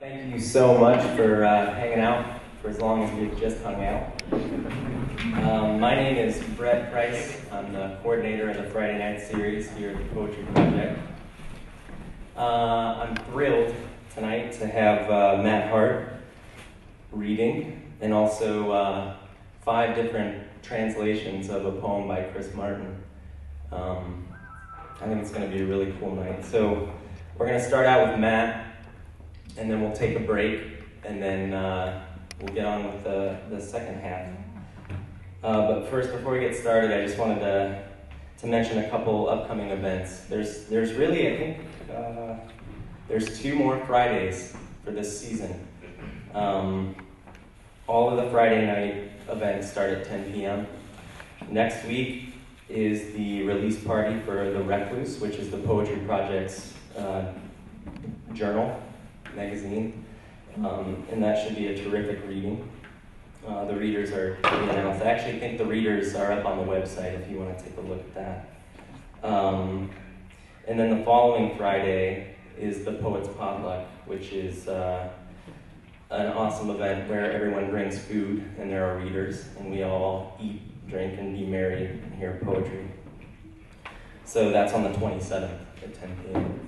Thank you so much for hanging out for as long as we've just hung out. My name is Brett Price. I'm the coordinator of the Friday Night Series here at the Poetry Project. I'm thrilled tonight to have Matt Hart reading, and also 5 different translations of a poem by Chris Martin. I think it's going to be a really cool night. So we're going to start out with Matt, and then we'll take a break, and then we'll get on with the second half. But first, before we get started, I just wanted to mention a couple upcoming events. There's really, I think, there's 2 more Fridays for this season. All of the Friday night events start at 10 p.m. Next week is the release party for The Recluse, which is the Poetry Project's journal, magazine, and that should be a terrific reading. The readers are to be announced. I actually think the readers are up on the website if you want to take a look at that. And then the following Friday is the Poets Potluck, which is an awesome event where everyone brings food and there are readers, and we all eat, drink, and be merry and hear poetry. So that's on the 27th at 10 p.m.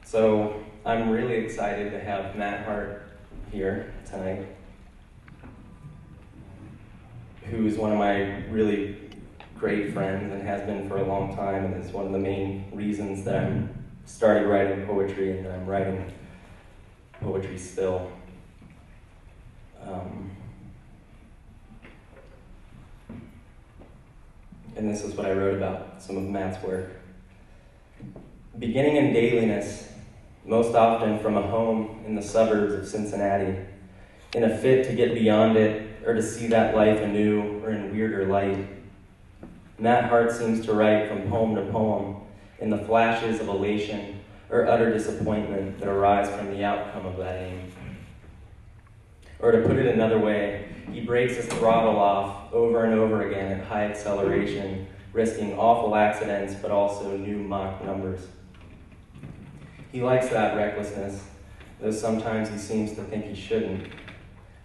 So I'm really excited to have Matt Hart here tonight, who is one of my really great friends and has been for a long time, and is one of the main reasons that I started writing poetry and that I'm writing poetry still. And this is what I wrote about some of Matt's work. Beginning in dailiness, most often from a home in the suburbs of Cincinnati, in a fit to get beyond it or to see that life anew or in weirder light, Matt Hart seems to write from poem to poem in the flashes of elation or utter disappointment that arise from the outcome of that aim. Or to put it another way, he breaks his throttle off over and over again at high acceleration, risking awful accidents but also new Mach numbers. He likes that recklessness, though sometimes he seems to think he shouldn't,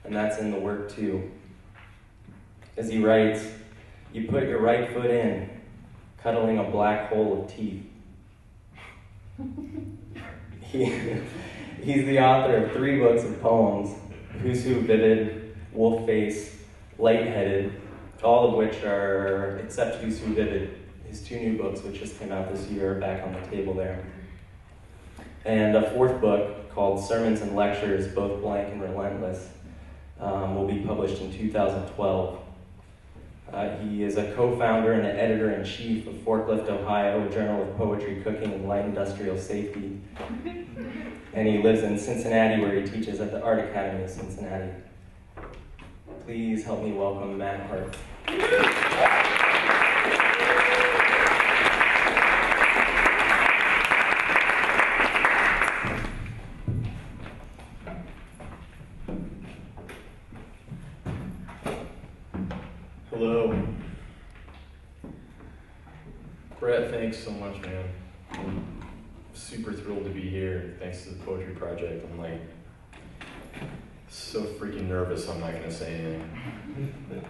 and that's in the work too. As he writes, you put your right foot in, cuddling a black hole of teeth. He's the author of 3 books of poems, Who's Who Vivid, Wolf Face, Lightheaded, all of which are, except Who's Who Vivid, his 2 new books, which just came out this year, are back on the table there. And a 4th book called Sermons and Lectures, Both Blank and Relentless, will be published in 2012. He is a co-founder and an editor-in-chief of Forklift Ohio, a journal of poetry, cooking, and light industrial safety. And he lives in Cincinnati, where he teaches at the Art Academy of Cincinnati. Please help me welcome Matt Hart. Hello. Brett, thanks so much, man. I'm super thrilled to be here. Thanks to the Poetry Project. I'm like so freaking nervous I'm not gonna say anything.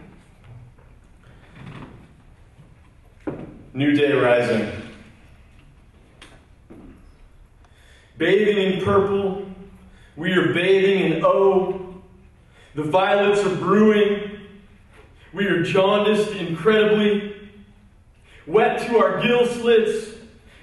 New day rising. Bathing in purple, we are bathing in O. The violets are brewing. We are jaundiced incredibly, wet to our gill slits.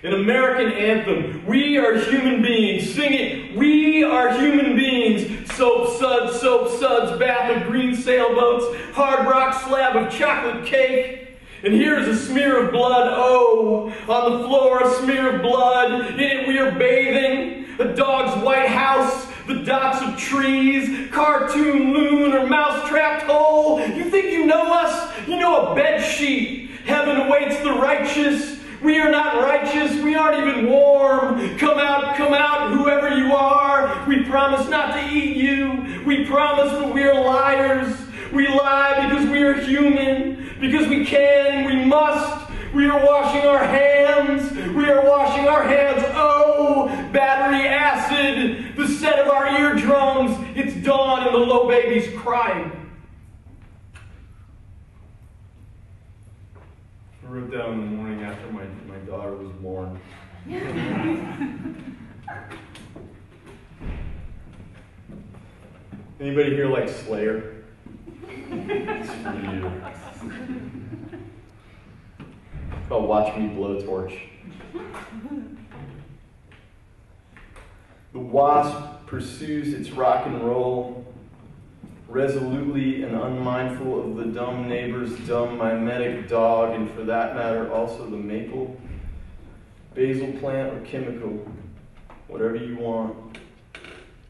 An American anthem. We are human beings. Sing it. We are human beings. Soap suds, bath of green sailboats, hard rock slab of chocolate cake. And here's a smear of blood. Oh, on the floor, a smear of blood. In it we are bathing. A dog's white house. The dots of trees, cartoon loon or mouse-trapped hole. You think you know us? You know a bed sheet. Heaven awaits the righteous. We are not righteous. We aren't even warm. Come out, whoever you are. We promise not to eat you. We promise, but we are liars. We lie because we are human. Because we can, we must. We are washing our hands. We are washing our hands. Oh, battery acid, the set of our eardrums. It's dawn and the low baby's crying. I wrote down in the morning after my daughter was born. Anybody here like Slayer? It's for you. It's called Watch Me Blowtorch. The wasp pursues its rock and roll, resolutely and unmindful of the dumb neighbor's dumb mimetic dog, and for that matter also the maple, basil plant, or chemical, whatever you want.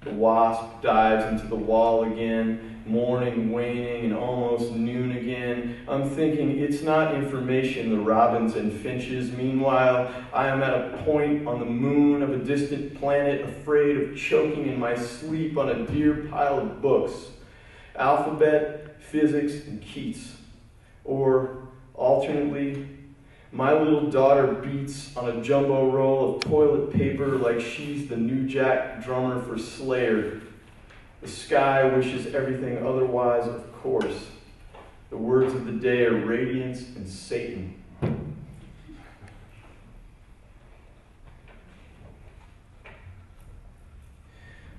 The wasp dives into the wall again, morning waning and almost noon again. I'm thinking it's not information, the robins and finches. Meanwhile, I am at a point on the moon of a distant planet, afraid of choking in my sleep on a dear pile of books. Alphabet, physics, and Keats. Or, alternately, my little daughter beats on a jumbo roll of toilet paper like she's the New Jack drummer for Slayer. The sky wishes everything otherwise, of course. The words of the day are radiance and Satan.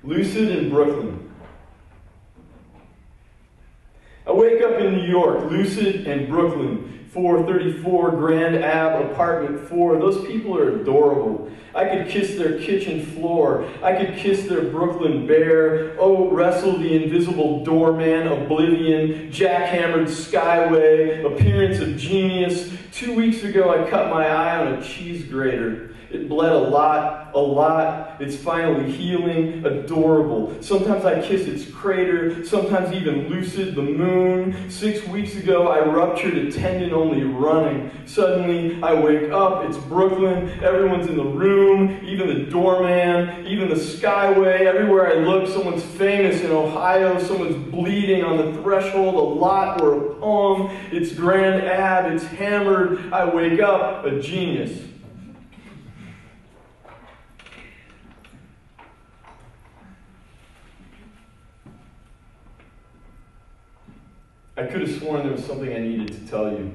Lucid in Brooklyn. I wake up in New York, lucid in Brooklyn. 434 Grand Ave, apartment 4. Those people are adorable. I could kiss their kitchen floor. I could kiss their Brooklyn bear. Oh, wrestle the invisible doorman, oblivion, jackhammered skyway, appearance of genius. 2 weeks ago, I cut my eye on a cheese grater. It bled a lot. It's finally healing, adorable. Sometimes I kiss its crater, sometimes even lucid, the moon. 6 weeks ago, I ruptured a tendon only running. Suddenly, I wake up, it's Brooklyn, everyone's in the room, even the doorman, even the skyway. Everywhere I look, someone's famous in Ohio, someone's bleeding on the threshold, a lot or a poem. It's Grand Ave, it's hammered. I wake up, a genius. I could have sworn there was something I needed to tell you.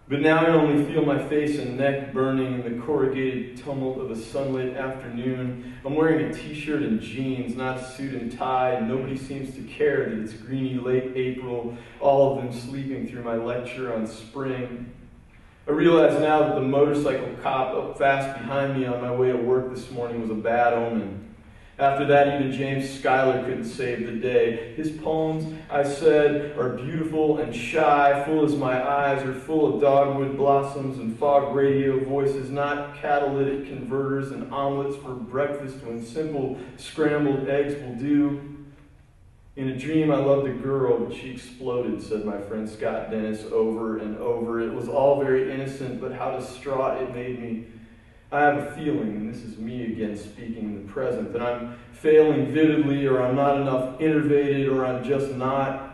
But now I only feel my face and neck burning in the corrugated tumult of a sunlit afternoon. I'm wearing a t-shirt and jeans, not a suit and tie, and nobody seems to care that it's greeny late April, all of them sleeping through my lecture on spring. I realize now that the motorcycle cop up fast behind me on my way to work this morning was a bad omen. After that, even James Schuyler couldn't save the day. His poems, I said, are beautiful and shy, full as my eyes are full of dogwood blossoms and fog radio voices, not catalytic converters and omelets for breakfast when simple scrambled eggs will do. In a dream, I loved a girl, but she exploded, said my friend Scott Dennis over and over. It was all very innocent, but how distraught it made me. I have a feeling, and this is me again speaking in the present, that I'm failing vividly, or I'm not enough innervated, or I'm just not.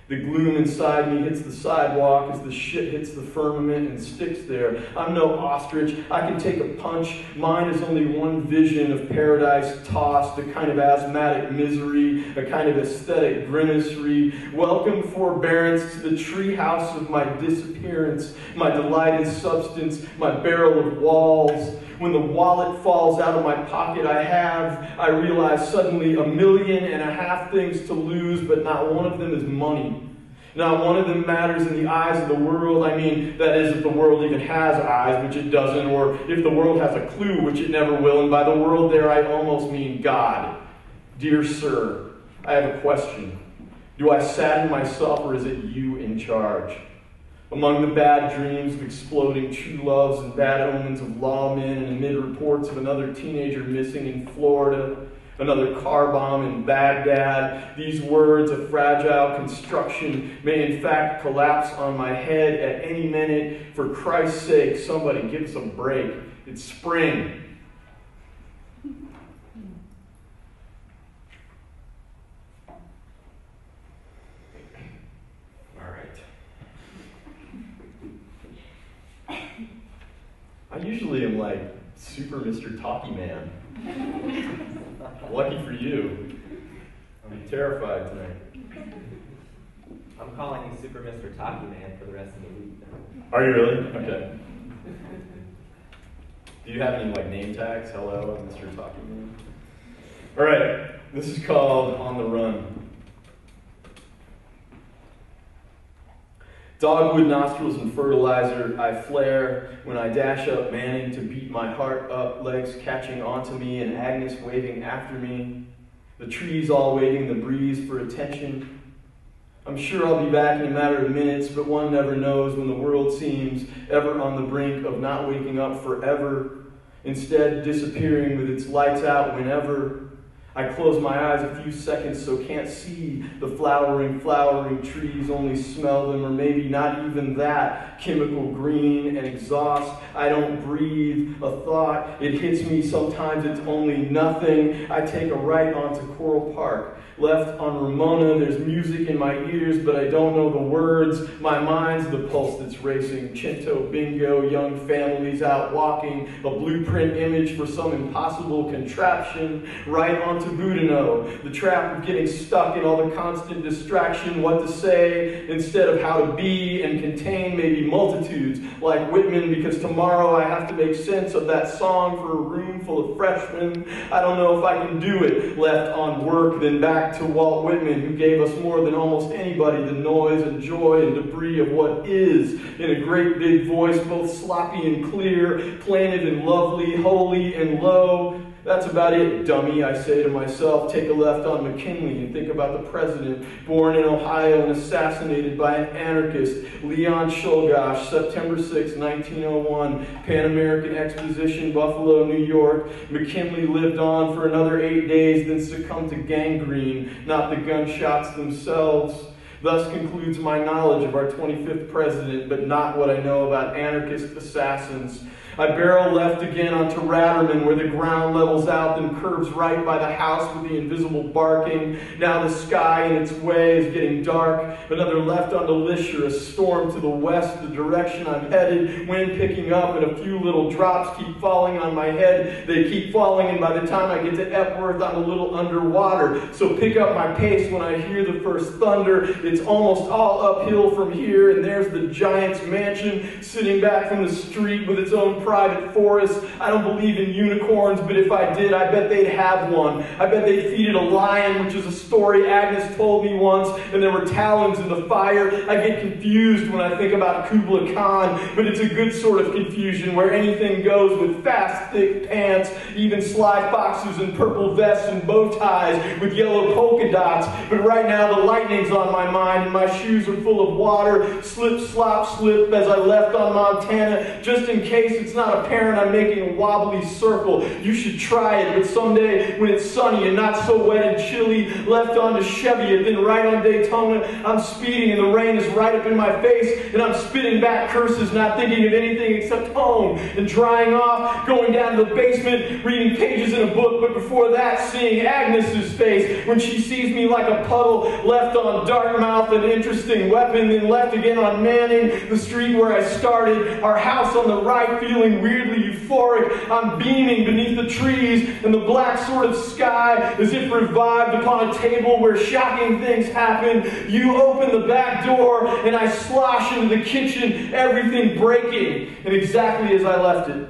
The gloom inside me hits the sidewalk as the shit hits the firmament and sticks there. I'm no ostrich. I can take a punch. Mine is only one vision of paradise tossed, a kind of asthmatic misery, a kind of aesthetic grimacery. Welcome forbearance to the treehouse of my disappearance, my delight in substance, my barrel of walls. When the wallet falls out of my pocket, I realize suddenly 1.5 million things to lose, but not one of them is money. Not one of them matters in the eyes of the world. I mean, that is, if the world even has eyes, which it doesn't, or if the world has a clue, which it never will. And by the world there, I almost mean God. Dear sir, I have a question. Do I sadden myself, or is it you in charge? Among the bad dreams of exploding true loves and bad omens of lawmen, and amid reports of another teenager missing in Florida, another car bomb in Baghdad, these words of fragile construction may in fact collapse on my head at any minute. For Christ's sake, somebody give us a break. It's spring. usually am like Super Mr. Talkie Man. Lucky for you. I'm terrified tonight. I'm calling you Super Mr. Talkie Man for the rest of the week. Are you really? Okay. Do you have any like name tags? Hello, I'm Mr. Talkie Man. All right, this is called On the Run. Dogwood nostrils and fertilizer, I flare when I dash up Manning to beat my heart up, legs catching onto me and Agnes waving after me. The trees all waiting the breeze for attention. I'm sure I'll be back in a matter of minutes, but one never knows when the world seems ever on the brink of not waking up forever, instead disappearing with its lights out whenever. I close my eyes a few seconds so can't see the flowering trees, only smell them, or maybe not even that. Chemical green and exhaust. I don't breathe a thought. It hits me sometimes it's only nothing. I take a right onto Coral Park. Left on Ramona, there's music in my ears, but I don't know the words. My mind's the pulse that's racing. Chinto, bingo, young families out walking, a blueprint image for some impossible contraption. Right onto Boudinot, the trap of getting stuck in all the constant distraction, what to say instead of how to be and contain maybe multitudes like Whitman, because tomorrow I have to make sense of that song for a room full of freshmen. I don't know if I can do it. Left on work, then back to Walt Whitman, who gave us more than almost anybody the noise and joy and debris of what is, in a great big voice, both sloppy and clear, planted and lovely, holy and low. That's about it, dummy, I say to myself. Take a left on McKinley and think about the president, born in Ohio and assassinated by an anarchist, Leon Czolgosz, September 6, 1901, Pan American Exposition, Buffalo, New York. McKinley lived on for another 8 days, then succumbed to gangrene, not the gunshots themselves. Thus concludes my knowledge of our 25th president, but not what I know about anarchist assassins. I barrel left again onto Ratterman, where the ground levels out, then curves right by the house with the invisible barking. Now the sky in its way is getting dark. Another left onto Lisher, a storm to the west, the direction I'm headed. Wind picking up, and a few little drops keep falling on my head. They keep falling, and by the time I get to Epworth, I'm a little underwater. So pick up my pace when I hear the first thunder. It's almost all uphill from here, and there's the Giant's mansion sitting back from the street with its own private forest. I don't believe in unicorns, but if I did, I bet they'd have one. I bet they'd feed it a lion, which is a story Agnes told me once, and there were talons in the fire. I get confused when I think about Kubla Khan, but it's a good sort of confusion where anything goes with fast, thick pants, even sly foxes and purple vests and bow ties with yellow polka dots. But right now the lightning's on my mind, and my shoes are full of water. Slip, slop, slip as I left on Montana, just in case it's not apparent I'm making a wobbly circle. You should try it, but someday when it's sunny and not so wet and chilly, left onto Cheviot, then right on Daytona, I'm speeding and the rain is right up in my face, and I'm spitting back curses, not thinking of anything except home, and drying off, going down to the basement, reading pages in a book, but before that, seeing Agnes's face when she sees me like a puddle, left on Dartmouth, an interesting weapon, then left again on Manning, the street where I started, our house on the right, feeling weirdly euphoric. I'm beaming beneath the trees and the black sort of sky as if revived upon a table where shocking things happen. You open the back door and I slosh into the kitchen, everything breaking, and exactly as I left it.